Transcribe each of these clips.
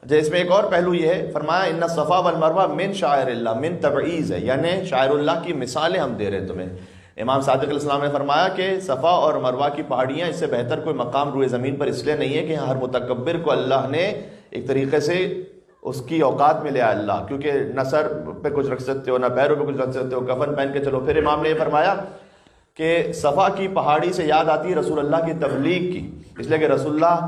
اچھا اس میں ایک اور پہلو یہ ہے، فرمایا ان الصفا والمروہ من شعائر اللہ، من تبعیض ہے، یعنی شاعر اللہ کی مثالیں ہم دے رہے ہیں تمہیں۔ امام صادق علیہ السلام نے فرمایا کہ صفا اور مروہ کی پہاڑیاں اس سے بہتر کوئی مقام روئے زمین پر اس لیے نہیں ہے کہ ہر متکبر کو اللہ نے ایک طریقے سے اس کی اوقات میں لے آیا اللہ، کیونکہ نہ سر پہ کچھ رکھ سکتے ہو نہ پیروں پہ کچھ رکھ سکتے ہو، کفن پہن کے چلو۔ پھر امام نے یہ فرمایا کہ صفا کی پہاڑی سے یاد آتی ہے رسول اللہ کی تبلیغ کی، اس لیے کہ رسول اللہ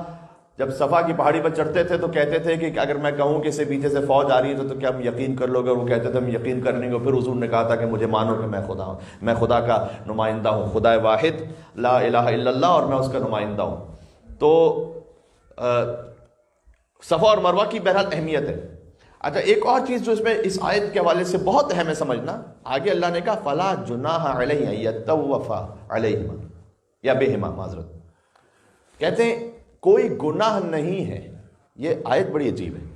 جب صفا کی پہاڑی پر چڑھتے تھے تو کہتے تھے کہ اگر میں کہوں کہ اس سے پیچھے سے فوج آ رہی ہے تو کیا ہم یقین کر لو گے؟ وہ کہتے تھے ہم یقین کر لیں گے۔ پھر حضور نے کہا تھا کہ مجھے مانو کہ میں خدا ہوں، میں خدا کا نمائندہ ہوں، خدا واحد لا الہ الا اللہ، اور میں اس کا نمائندہ ہوں۔ تو صفا اور مروہ کی بہرحال اہمیت ہے۔ اچھا ایک اور چیز جو اس میں اس آیت کے حوالے سے بہت اہم ہے سمجھنا، آگے اللہ نے کہا فلا جناح علیہ یطوف علیہما یا بہما، معذرت، کہتے ہیں کوئی گناہ نہیں ہے، یہ آیت بڑی عجیب ہے،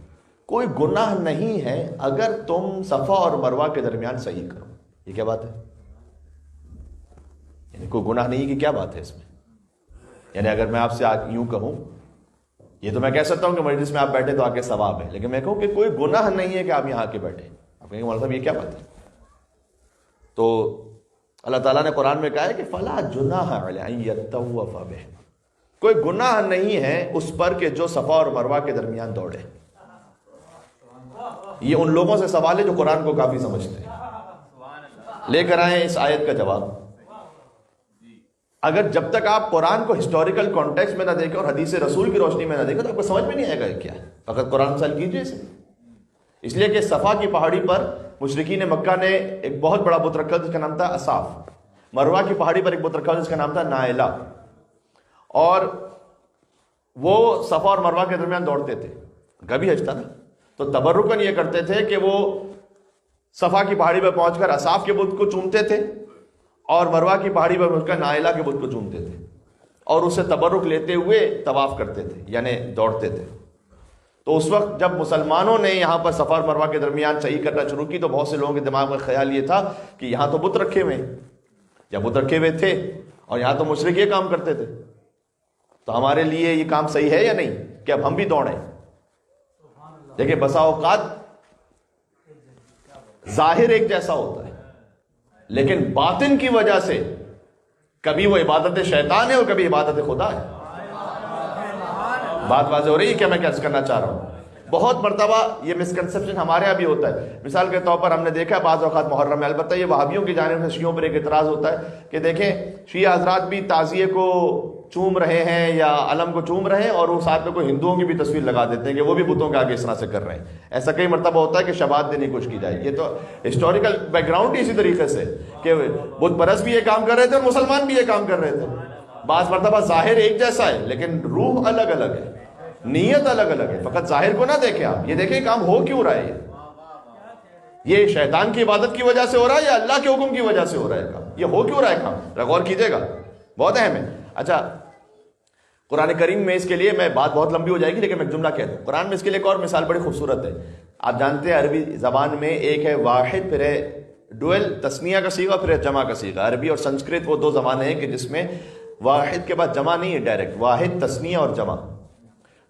کوئی گناہ نہیں ہے اگر تم صفا اور مروہ کے درمیان صحیح کرو۔ یہ کیا بات ہے؟ یعنی کوئی گناہ نہیں کہ کیا بات ہے اس میں؟ یعنی اگر میں آپ سے یوں کہوں، یہ تو میں کہہ سکتا ہوں کہ مجلس میں آپ بیٹھے تو آ کے ثواب ہے، لیکن میں کہوں کہ کوئی گناہ نہیں ہے کہ آپ یہاں آ کے بیٹھے، آپ کہیں گے مولانا صاحب یہ کیا بات ہے؟ تو اللہ تعالیٰ نے قرآن میں کہا ہے کہ فلا جناح علیہ ان یطوف بہما، کوئی گناہ نہیں ہے اس پر کہ جو صفا اور مروہ کے درمیان دوڑے۔ یہ ان لوگوں سے سوال ہے جو قرآن کو کافی سمجھتے ہیں۔ لے کر آئیں اس آیت کا جواب۔ اگر جب تک آپ قرآن کو ہسٹوریکل کانٹیکسٹ میں نہ دیکھیں اور حدیث رسول کی روشنی میں نہ دیکھیں تو آپ کو سمجھ میں نہیں آئے گا یہ کیا ہے۔ فقط قرآن سال کیجیے اسے، اس لیے کہ صفا کی پہاڑی پر مشرکین مکہ نے ایک بہت بڑا بت رکھا جس کا نام تھا اصاف، مروہ کی پہاڑی پر ایک بت رکھا جس کا نام تھا نائلہ، اور وہ صفا اور مروہ کے درمیان دوڑتے تھے۔ کبھی حج تھا نا، تو تبرکن یہ کرتے تھے کہ وہ صفا کی پہاڑی پر پہنچ کر اصاف کے بت کو چومتے تھے اور مروہ کی پہاڑی پر پہنچ کر نائلہ کے بت کو چومتے تھے، اور اسے تبرک لیتے ہوئے طواف کرتے تھے، یعنی دوڑتے تھے۔ تو اس وقت جب مسلمانوں نے یہاں پر صفا اور مروہ کے درمیان صحیح کرنا شروع کی تو بہت سے لوگوں کے دماغ میں خیال یہ تھا کہ یہاں تو بت رکھے ہوئے ہیں، یا بت رکھے ہوئے تھے اور یہاں تو مشرک یہ کام کرتے تھے، تو ہمارے لیے یہ کام صحیح ہے یا نہیں کہ اب ہم بھی دوڑیں؟ دیکھیں بسا اوقات ظاہر ایک جیسا ہوتا ہے لیکن باطن کی وجہ سے کبھی وہ عبادت شیطان ہے اور کبھی عبادت خدا ہے۔ بات واضح ہو رہی ہے کہ میں کیا کرنا چاہ رہا ہوں؟ بہت مرتبہ یہ مسکنسپشن ہمارے یہاں بھی ہوتا ہے۔ مثال کے طور پر ہم نے دیکھا بعض اوقات محرم میں، البتہ یہ وہابیوں کی جانب سے شیعوں پر ایک اعتراض ہوتا ہے کہ دیکھیں شیعہ حضرات بھی تعزیے کو چوم رہے ہیں یا علم کو چوم رہے ہیں اور وہ ساتھ میں کوئی ہندوؤں کی بھی تصویر لگا دیتے ہیں کہ وہ بھی بتوں کے آگے اس طرح سے کر رہے ہیں۔ ایسا کئی مرتبہ ہوتا ہے کہ شباہت دینے کی کوشش کی جائے۔ یہ تو ہسٹوریکل بیک گراؤنڈ ہی اسی طریقے سے کہ بت پرست بھی یہ کام کر رہے تھے اور مسلمان بھی یہ کام کر رہے تھے۔ بعض مرتبہ ظاہر ایک جیسا ہے لیکن روح الگ الگ ہے، نیت الگ الگ ہے۔ فقط ظاہر کو نہ دیکھیں، آپ یہ دیکھیں کام ہو کیوں رہا ہے، یہ شیطان کی عبادت کی وجہ سے ہو رہا ہے یا اللہ کے حکم کی وجہ سے ہو رہا ہے کام، یہ ہو کیوں رہا ہے کام، غور کیجیے گا، بہت اہم ہے۔ اچھا قرآن کریم میں اس کے لیے میں بات بہت لمبی ہو جائے گی لیکن میں ایک جملہ کہہ دوں، قرآن میں اس کے لیے ایک اور مثال بڑی خوبصورت ہے۔ آپ جانتے ہیں عربی زبان میں ایک ہے واحد، پھر ہے ڈویل، تثنیہ کا صیغہ، پھر ہے جمع کا صیغہ۔ عربی اور سنسکرت وہ دو زبانیں ہیں کہ جس میں واحد کے بعد جمع نہیں ہے ڈائریکٹ، واحد تثنیہ اور جمع۔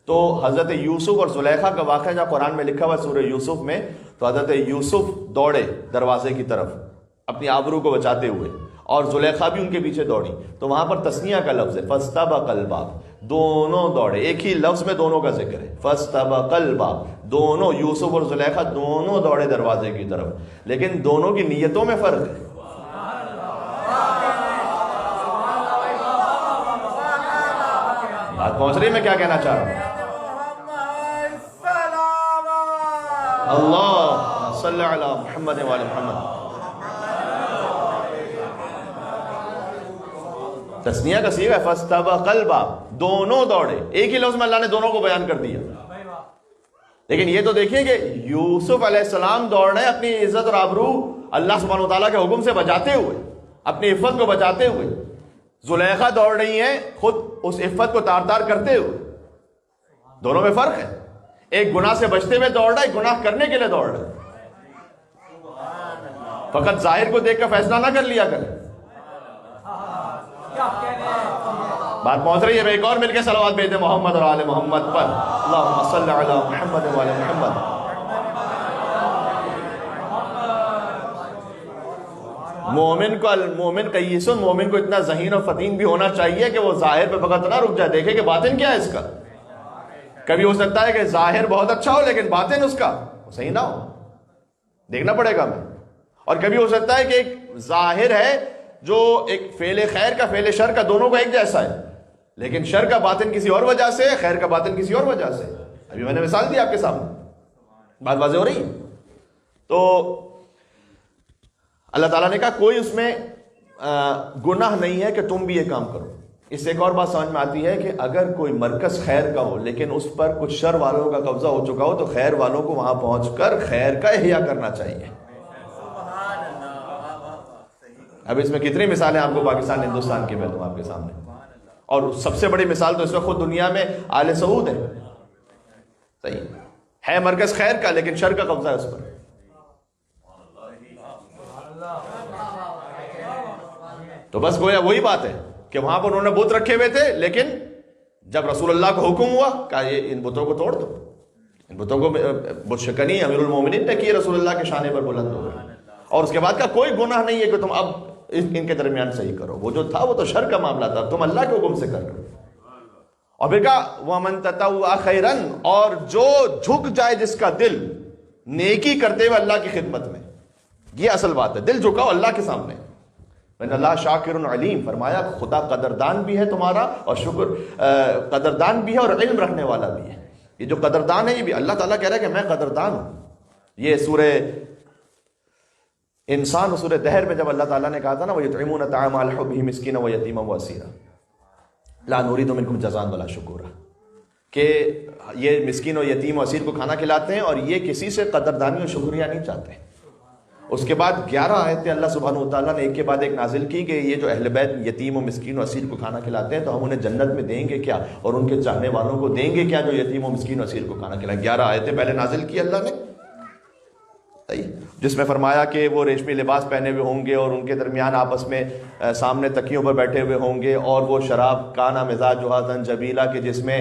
تو حضرت یوسف اور زلیخا کا واقعہ جہاں قرآن میں لکھا ہوا ہے سورہ یوسف میں، تو حضرت یوسف دوڑے دروازے کی طرف اپنی آبرو کو بچاتے ہوئے اور زلیخا بھی ان کے پیچھے دوڑی، تو وہاں پر تثنیہ کا لفظ ہے فاستبق الباب، دونوں دوڑے، ایک ہی لفظ میں دونوں کا ذکر ہے، فاستبق الباب، دونوں یوسف اور زلیخا دونوں دوڑے دروازے کی طرف، لیکن دونوں کی نیتوں میں فرق ہے۔ بات پہنچ رہی میں کیا کہنا چاہ رہا ہوں؟ اللہ صلی علی محمد وعلی محمد۔ تثنیہ کا صیغہ ہے فاستبق الباب، دونوں دوڑے، ایک ہی لفظ میں اللہ نے دونوں کو بیان کر دیا۔ لیکن یہ تو دیکھیں کہ یوسف علیہ السلام دوڑ رہے ہیں اپنی عزت اور آبرو اللہ سبحانہ وتعالیٰ کے حکم سے بچاتے ہوئے، اپنی عفت کو بچاتے ہوئے، زلیخا دوڑ رہی ہیں خود اس عفت کو تار تار کرتے ہوئے، دونوں میں فرق ہے۔ ایک گناہ سے بچتے ہوئے دوڑ رہا ہے، ایک گناہ کرنے کے لیے دوڑ رہا ہے۔ فقط ظاہر کو دیکھ کر فیصلہ نہ کر لیا کرے۔ بات پہنچ رہی ہے؟ ایک اور مل کے صلوات بھیج دیں محمد اور آل محمد پر. اللہم صلی علی محمد و آل محمد. مومن قیسن، مومن کو اتنا ذہین اور فطین بھی ہونا چاہیے کہ وہ ظاہر پہ فقط نہ رک جائے، دیکھے کہ باطن کیا ہے اس کا. کبھی ہو سکتا ہے کہ ظاہر بہت اچھا ہو لیکن باطن اس کا صحیح نہ ہو، دیکھنا پڑے گا ہمیں. اور کبھی ہو سکتا ہے کہ ایک ظاہر ہے جو ایک فعل خیر کا فعل شر کا دونوں کا ایک جیسا ہے، لیکن شر کا باطن کسی اور وجہ سے، خیر کا باطن کسی اور وجہ سے. ابھی میں نے مثال دی آپ کے سامنے، بات واضح ہو رہی. تو اللہ تعالیٰ نے کہا کوئی اس میں گناہ نہیں ہے کہ تم بھی یہ کام کرو. اس سے ایک اور بات سمجھ میں آتی ہے کہ اگر کوئی مرکز خیر کا ہو لیکن اس پر کچھ شر والوں کا قبضہ ہو چکا ہو تو خیر والوں کو وہاں پہنچ کر خیر کا احیاء کرنا چاہیے. اب اس میں کتنی مثالیں آپ کو پاکستان ہندوستان کی میں دوں آپ کے سامنے. اور سب سے بڑی مثال تو اس وقت خود دنیا میں آل سعود ہے. صحیح ہے مرکز خیر کا لیکن شر کا قبضہ ہے اس پر. تو بس گویا وہی بات ہے کہ وہاں پر انہوں نے بت رکھے ہوئے تھے، لیکن جب رسول اللہ کو حکم ہوا کہا یہ ان بتوں کو توڑ دو. ان بتوں کو بت شکنی امیر المومنین نے کی، رسول اللہ کے شانے پر بلند ہو گئے. اور اس کے بعد کا کوئی گناہ نہیں ہے کہ تم اب ان کے درمیان صحیح کرو. وہ جو تھا وہ تو شر کا معاملہ تھا، تم اللہ کے حکم سے کر رہے ہو. اور پھر کہا وَمَن تَطَوَّعَ خَيْرًا، اور جو جھک جائے جس کا دل نیکی کرتے ہوئے اللہ کی خدمت میں. یہ اصل بات ہے، دل جھکاؤ اللہ کے سامنے. وَإِنَّ اللَّهَ شَاكِرٌ عَلِيمٌ، فرمایا خدا قدردان بھی ہے تمہارا اور شکر قدردان بھی ہے اور علم رکھنے والا بھی ہے. یہ جو قدردان ہے یہ بھی اللہ تعالیٰ کہہ رہا ہے کہ میں قدردان ہوں. یہ سورہ انسان و سورہ دہر میں جب اللہ تعالیٰ نے کہا تھا نا وَيُطْعِمُونَ الطَّعَامَ عَلَى حُبِّهِ مِسْكِينًا وَيَتِيمًا وَأَسِيرًا لَا نُرِيدُ مِنكُمْ جَزَاءً وَلَا شُكُورًا، کہ یہ مسکین و یتیم و اسیر کو کھانا کھلاتے ہیں اور یہ کسی سے قدردانی اور شکریہ نہیں چاہتے. اس کے بعد 11 آیتیں اللہ سبحانہ وتعالیٰ نے ایک کے بعد ایک نازل کی کہ یہ جو اہل بیت یتیم و مسکین و اسیر کو کھانا کھلاتے ہیں تو ہم انہیں جنت میں دیں گے کیا اور ان کے چاہنے والوں کو دیں گے کیا جو یتیم و مسکین و اسیر کو کھانا کھلائیں. 11 آیتیں پہلے نازل کی اللہ نے، جس میں فرمایا کہ وہ ریشمی لباس پہنے ہوئے ہوں گے اور ان کے درمیان آپس میں سامنے تکیوں پر بیٹھے ہوئے ہوں گے، اور وہ شراب کانا مزاجھا زنجبیلا کہ جس میں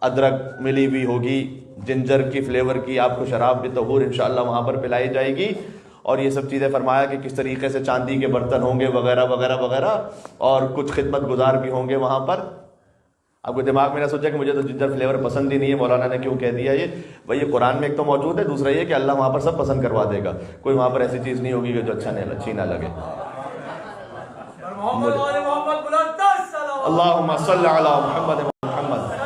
ادرک ملی ہوئی ہوگی، جنجر کی فلیور کی آپ کو شراب بطہور انشاءاللہ وہاں پر پلائی جائے گی. اور یہ سب چیزیں فرمایا کہ کس طریقے سے چاندی کے برتن ہوں گے وغیرہ وغیرہ وغیرہ، اور کچھ خدمت گزار بھی ہوں گے وہاں پر. آپ کو دماغ میں نہ سوچا کہ مجھے تو جنجر فلیور پسند ہی نہیں ہے، مولانا نے کیوں کہہ دیا یہ. بھائی یہ قرآن میں ایک تو موجود ہے، دوسرا یہ کہ اللہ وہاں پر سب پسند کروا دے گا. کوئی وہاں پر ایسی چیز نہیں ہوگی کہ جو اچھی نہ لگے. اللہم صلی علی محمد محمد.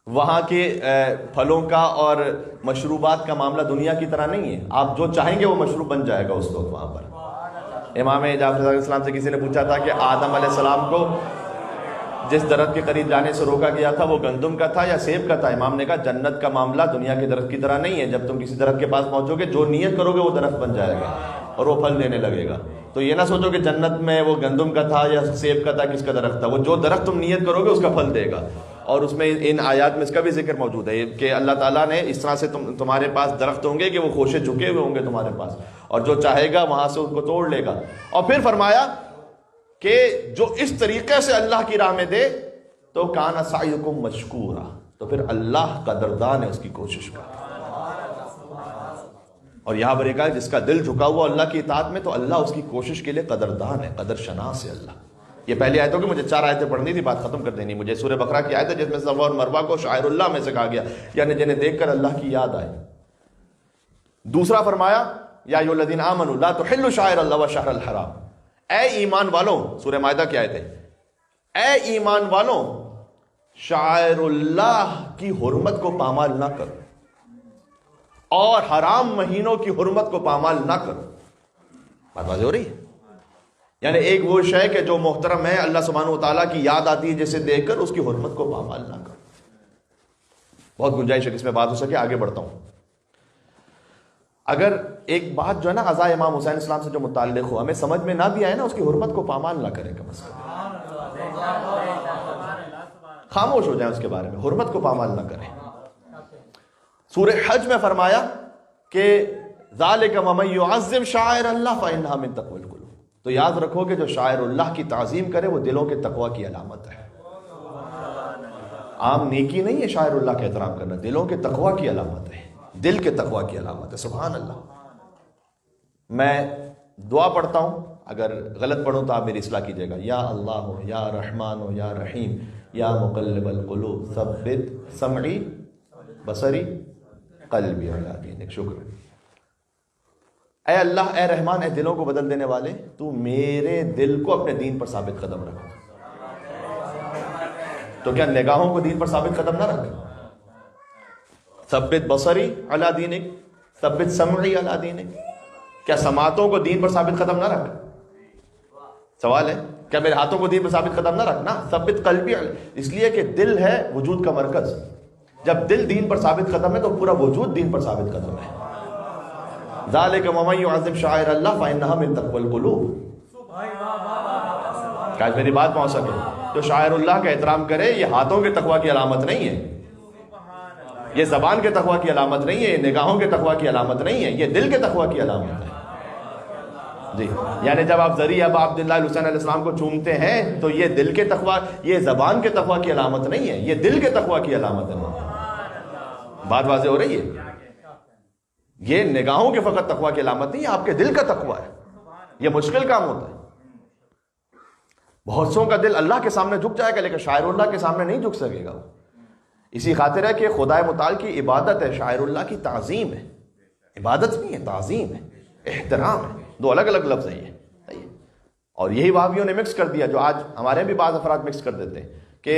وہاں کے پھلوں کا اور مشروبات کا معاملہ دنیا کی طرح نہیں ہے. آپ جو چاہیں گے وہ مشروب بن جائے گا اس وقت وہاں پر. امام جعفر علیہ السلام سے کسی نے پوچھا تھا کہ آدم علیہ السلام کو جس درخت کے قریب جانے سے روکا گیا تھا وہ گندم کا تھا یا سیب کا تھا؟ امام نے کہا جنت کا معاملہ دنیا کے درخت کی طرح نہیں ہے. جب تم کسی درخت کے پاس پہنچو گے جو نیت کرو گے وہ درخت بن جائے گا اور وہ پھل دینے لگے گا. تو یہ نہ سوچو کہ جنت میں وہ گندم کا تھا یا سیب کا تھا، کس کا درخت تھا. وہ جو درخت تم نیت کرو گے اس کا پھل دے گا. اور اس میں ان آیات میں اس کا بھی ذکر موجود ہے کہ اللہ تعالیٰ نے اس طرح سے تمہارے پاس درخت ہوں گے کہ وہ خوشے جھکے ہوئے ہوں گے تمہارے پاس، اور جو چاہے گا وہاں سے ان کو توڑ لے گا. اور پھر فرمایا کہ جو اس طریقے سے اللہ کی راہ میں دے تو کان سعیکم مشکورا، تو پھر اللہ قدردان ہے اس کی کوشش کا. اور یہاں پر ایک ہے جس کا دل جھکا ہوا اللہ کی اطاعت میں تو اللہ اس کی کوشش کے لیے قدردان ہے، قدر شناس ہے اللہ. یہ پہلی آیت ہوگی، مجھے 4 آیتیں پڑھنی تھی، بات ختم کر دینی. مجھے سورہ بقرہ کی آیت ہے جس میں صفا اور مروہ کو شعائر اللہ میں سے کہا گیا، یعنی جنہیں دیکھ کر اللہ کی یاد آئے. دوسرا فرمایا یا ایھا الذین آمنوا لا تحلوا شعائر اللہ والشہر الحرام، اے ایمان والوں، سورہ مائدہ کی آیت ہے، اے ایمان والوں شعائر اللہ کی حرمت کو پامال نہ کرو اور حرام مہینوں کی حرمت کو پامال نہ کرو. بات واضح ہو رہی ہے؟ یعنی ایک وہ شے کہ جو محترم ہے اللہ سبحانہ و تعالیٰ کی یاد آتی ہے جسے دیکھ کر اس کی حرمت کو پامال نہ کرو. بہت گنجائش ہے کہ اس میں بات ہو سکے، آگے بڑھتا ہوں. اگر ایک بات جو ہے نا عزا امام حسین اسلام سے جو متعلق ہو ہمیں سمجھ میں نہ بھی آئے نا، اس کی حرمت کو پامال نہ کریں، کم از کم خاموش ہو جائیں اس کے بارے میں، حرمت کو پامال نہ کریں. سورہ حج میں فرمایا کہ ذالک ومن یعظم شعائر اللہ فإنہا من تقوی القلوب. تو یاد رکھو کہ جو شاعر اللہ کی تعظیم کرے وہ دلوں کے تقوی کی علامت ہے. عام نیکی نہیں ہے شاعر اللہ کا احترام کرنا، دلوں کے تقوی کی علامت ہے، دل کے تقوی کی علامت ہے. سبحان اللہ. میں دعا پڑھتا ہوں، اگر غلط پڑھوں تو آپ میری اصلاح کیجیے گا. یا اللہ ہو، یا رحمان ہو، یا رحیم، یا مقلب القلوب ثبت سمعی بصری قلبی علی دینک. شکر. اے اللہ، اے رحمان، اے دلوں کو بدل دینے والے، تو میرے دل کو اپنے دین پر ثابت قدم رکھ. تو کیا نگاہوں کو دین پر ثابت قدم نہ رکھ؟ ثبت بصری علی دینک، ثبت سمعی علی دینک. کیا سماعتوں کو دین پر ثابت قدم نہ رکھ؟ سوال ہے، کیا میرے ہاتھوں کو دین پر ثابت قدم نہ رکھنا؟ ثبت قلبی علی، اس لیے کہ دل ہے وجود کا مرکز. جب دل دین پر ثابت قدم ہے تو پورا وجود دین پر ثابت قدم ہے. ذالک ومن یعظم شعائر اللہ فإنہا من تقوی القلوب. کاش میری بات پہنچ سکے. جو شاعر اللہ کا احترام کرے یہ ہاتھوں کے تقوی کی علامت نہیں ہے، یہ زبان کے تقوی کی علامت نہیں ہے، یہ نگاہوں کے تقوی کی علامت نہیں ہے، یہ دل کے تقوی کی علامت ہے. جی، یعنی جب آپ ذریعہ ابا عبداللہ الحسین علیہ السلام کو چومتے ہیں تو یہ دل کے تقوی، یہ زبان کے تقوی کی علامت نہیں ہے، یہ دل کے تقوی کی علامت ہے. بات واضح ہو رہی ہے؟ یہ نگاہوں کے فقط تقوی کی علامت نہیں ہے، آپ کے دل کا تقوی ہے. یہ مشکل کام ہوتا ہے. بہت سوں کا دل اللہ کے سامنے جھک جائے گا لیکن شاعر اللہ کے سامنے نہیں جھک سکے گا. اسی خاطر ہے کہ خدا متعال کی عبادت ہے، شاعر اللہ کی تعظیم ہے. عبادت نہیں ہے، تعظیم ہے، احترام ہے. دو الگ الگ لفظ ہیں یہ. اور یہی وہابیوں نے مکس کر دیا، جو آج ہمارے بھی بعض افراد مکس کر دیتے ہیں کہ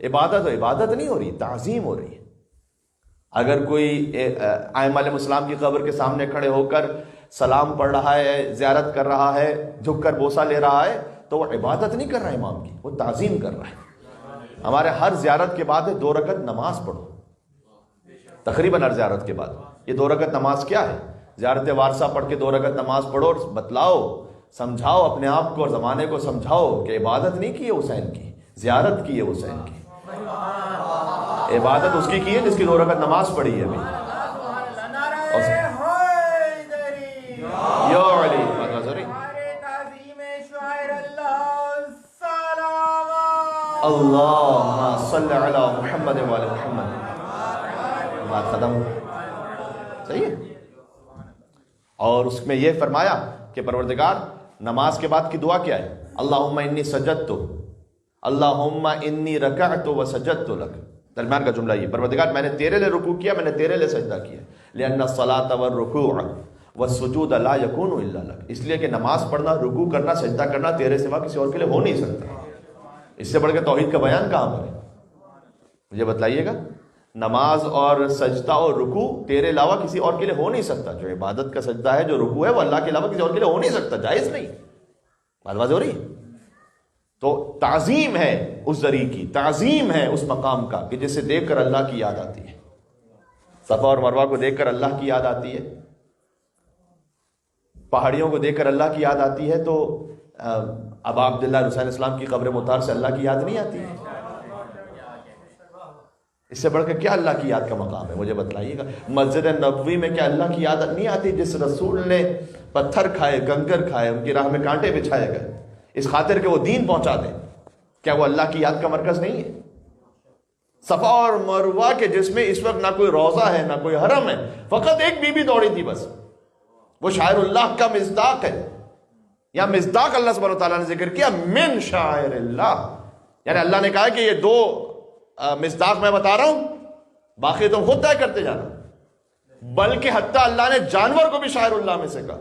عبادت و عبادت نہیں ہو رہی، تعظیم ہو رہی ہے. اگر کوئی ائمہ علیہ السلام کی قبر کے سامنے کھڑے ہو کر سلام پڑھ رہا ہے، زیارت کر رہا ہے، جھک کر بوسہ لے رہا ہے تو وہ عبادت نہیں کر رہا ہے امام کی، وہ تعظیم کر رہا ہے. ہمارے ہر زیارت کے بعد 2 رکعت نماز پڑھو، تقریباً ہر زیارت کے بعد. یہ 2 رکعت نماز کیا ہے؟ زیارت وارثہ پڑھ کے 2 رکعت نماز پڑھو اور بتلاؤ، سمجھاؤ اپنے آپ کو اور زمانے کو سمجھاؤ کہ عبادت نہیں کی ہے حسین کی، زیارت کی ہے حسین کی. عبادت اس کی ہے جس کی 2 رکعت نماز پڑھی ہے. ابھی یا علی اللہم صلی علی محمد وعلی محمد. بات ختم. صحیح ہے. اور اس میں یہ فرمایا کہ پروردگار، نماز کے بعد کی دعا کیا ہے؟ اللہم انی سجدت، اللہم انی رکعت و سجدت لک. درمیان کا جملہ یہ، پروردگار میں نے تیرے لئے رکوع کیا، میں نے تیرے لئے سجدہ کیا. لأن الصلاة والرکوع والسجود لا يكون الا لک. اس لیے کہ نماز پڑھنا، رکوع کرنا، سجدہ کرنا تیرے سوا کسی اور کے لیے ہو نہیں سکتا. اس سے بڑھ کے توحید کا بیان کہاں پر ہے؟ مجھے بتلائیے گا. نماز اور سجدہ اور رکوع تیرے علاوہ کسی اور کے لیے ہو نہیں سکتا. جو عبادت کا سجدہ ہے، جو رکوع ہے، وہ اللہ کے علاوہ کسی اور کے لیے ہو نہیں سکتا، جائز نہیں. بات واضح ہو رہی ہے؟ تو تعظیم ہے اس ذریعے کی، تعظیم ہے اس مقام کا کہ جسے دیکھ کر اللہ کی یاد آتی ہے. صفا اور مروہ کو دیکھ کر اللہ کی یاد آتی ہے، پہاڑیوں کو دیکھ کر اللہ کی یاد آتی ہے. تو ابا عبداللہ حسین السلام کی قبر مطہر سے اللہ کی یاد نہیں آتی ہے؟ اس سے بڑھ کے کیا اللہ کی یاد کا مقام ہے؟ مجھے بتلائیے گا. مسجد نبوی میں کیا اللہ کی یاد نہیں آتی جس رسول نے پتھر کھائے، کنکر کھائے، ان کی راہ میں کانٹے بچھائے گئے اس خاطر کہ وہ دین پہنچا دیں؟ کیا وہ اللہ کی یاد کا مرکز نہیں ہے؟ صفا اور مروہ کے جس میں اس وقت نہ کوئی روضہ ہے نہ کوئی حرم ہے، فقط ایک بی بی دوڑی تھی بس. وہ شاعر اللہ کا مصداق ہے. یا مصداق اللہ سبحانہ وتعالیٰ نے ذکر کیا من شاعر اللہ، یعنی اللہ نے کہا کہ یہ 2 مصداق میں بتا رہا ہوں، باقی تم خود طے کرتے جانا. بلکہ حتیٰ اللہ نے جانور کو بھی شاعر اللہ میں سے کہا.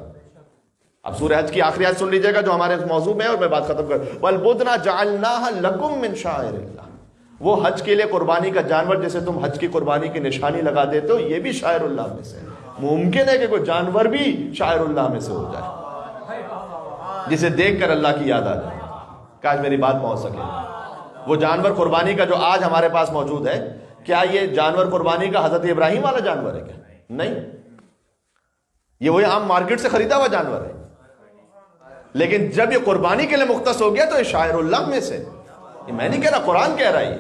اب سورہ حج کی آخری آیت سن لیجئے گا جو ہمارے موضوع میں ہے اور میں بات ختم کر. وَالْبُدْنَ جَعَلْنَاهَا لَكُمْ مِنْ شَاعِرِ اللَّهِ. وہ حج کے لیے قربانی کا جانور جیسے تم حج کی قربانی کی نشانی لگا دیتے ہو، یہ بھی شاعر اللہ میں سے. ممکن ہے کہ کوئی جانور بھی شاعر اللہ میں سے ہو جائے جسے دیکھ کر اللہ کی یاد آ جائے. کاش میری بات پہنچ سکے. وہ جانور قربانی کا جو آج ہمارے پاس موجود ہے، کیا یہ جانور قربانی کا حضرت ابراہیم والا جانور ہے؟ کیا نہیں. یہ وہی عام مارکیٹ سے خریدا ہوا جانور ہے. لیکن جب یہ قربانی کے لیے مختص ہو گیا تو یہ شاعر اللہ میں سے. یہ میں نہیں کہہ رہا، قرآن کہہ رہا ہے.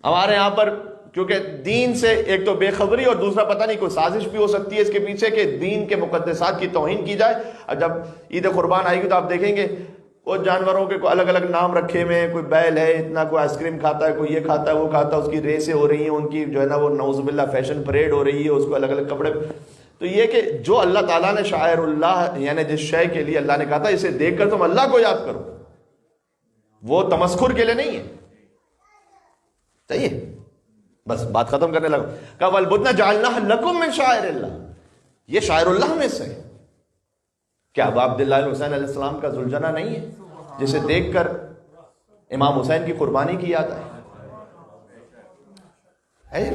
ہمارے یہاں پر کیونکہ دین سے ایک تو بے خبری اور دوسرا پتہ نہیں کوئی سازش بھی ہو سکتی ہے اس کے پیچھے کہ دین کے مقدسات کی توہین کی جائے. اور جب عید قربان آئے گی تو آپ دیکھیں گے وہ جانوروں کے کوئی الگ الگ نام رکھے ہوئے ہیں, کوئی بیل ہے اتنا, کوئی آئس کریم کھاتا ہے, کوئی یہ کھاتا ہے, وہ کھاتا ہے, اس کی ریسیں ہو رہی ہیں, ان کی جو ہے نا وہ نعوذ باللہ فیشن پریڈ ہو رہی ہے, اس کو الگ الگ کپڑے. تو یہ کہ جو اللہ تعالیٰ نے شاعر اللہ یعنی جس شے کے لیے اللہ نے کہا تھا اسے دیکھ کر تم اللہ کو یاد کرو, وہ تمسخر کے لیے نہیں ہے. صحیح, بس بات ختم کرنے لگا. کہا وَالْبُدْنَ جَعَلْنَاهَا لَكُم مِّن شَعَائِرِ اللَّهِ, یہ شاعر اللہ میں سے ہے. کیا اب عبداللہ حسین علیہ السلام کا ذوالجناح نہیں ہے جسے دیکھ کر امام حسین کی قربانی کی یاد آئے؟ ہے